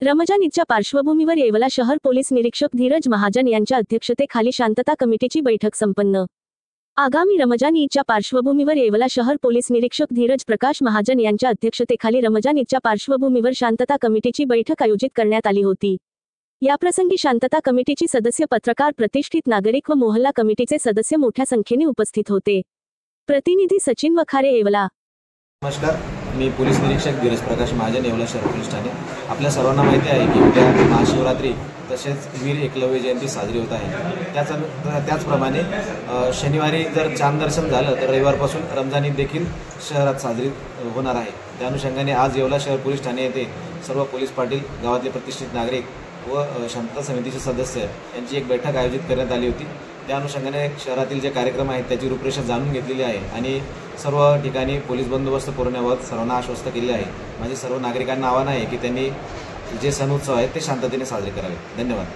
रमजान ईदच्या पार्श्वभूमीवर येवला शहर पोलीस निरीक्षक धीरज महाजन यांच्या अध्यक्षतेखाली शांतता कमिटीची बैठक संपन्न। आगामी रमजान ईदच्या पार्श्वभूमीवर येवला शहर पोलीस निरीक्षक धीरज प्रकाश महाजन यांच्या अध्यक्षतेखाली रमजान ईदच्या पार्श्वभूमीवर शांतता कमिटीची बैठक आयोजित करण्यात आली होती। याप्रसंगी शांतता कमिटीची सदस्य, पत्रकार, प्रतिष्ठित नागरिक व मोहल्ला कमिटीचे सदस्य मोठ्या संख्येने उपस्थित होते। प्रतिनिधी सचिन वखारे, येवला। नमस्कार, मी पोलीस निरीक्षक धीरज प्रकाश महाजन, येवला शहर पोलीस ठाणे। आपल्या सर्वांना माहिती आहे की उद्या महाशिवरात्री तसेच वीर एकलव्य जयंती साजरी होत आहे। त्याचप्रमाणे शनिवारी जर चांद दर्शन झालं तर रविवारपासून रमजान ईद देखील शहरात साजरी होणार आहे। त्या अनुषंगाने आज येवला शहर पोलीस ठाणे येथे सर्व पोलीस पाटील, गावातले प्रतिष्ठित नागरिक व शांतता समितीचे सदस्य यांची एक बैठक आयोजित करण्यात आली होती। त्या अनुषंगाने शहरातील जे कार्यक्रम आहेत त्याची रूपरेषा जाणून घेतलेली आहे आणि सर्व ठिकाणी पोलीस बंदोबस्त पुरवण्याबाबत सर्वांना आश्वस्त केले आहे। माझे सर्व नागरिकांना आवाहन आहे की त्यांनी जे सण उत्सव आहेत ते शांततेने साजरे करावे। धन्यवाद।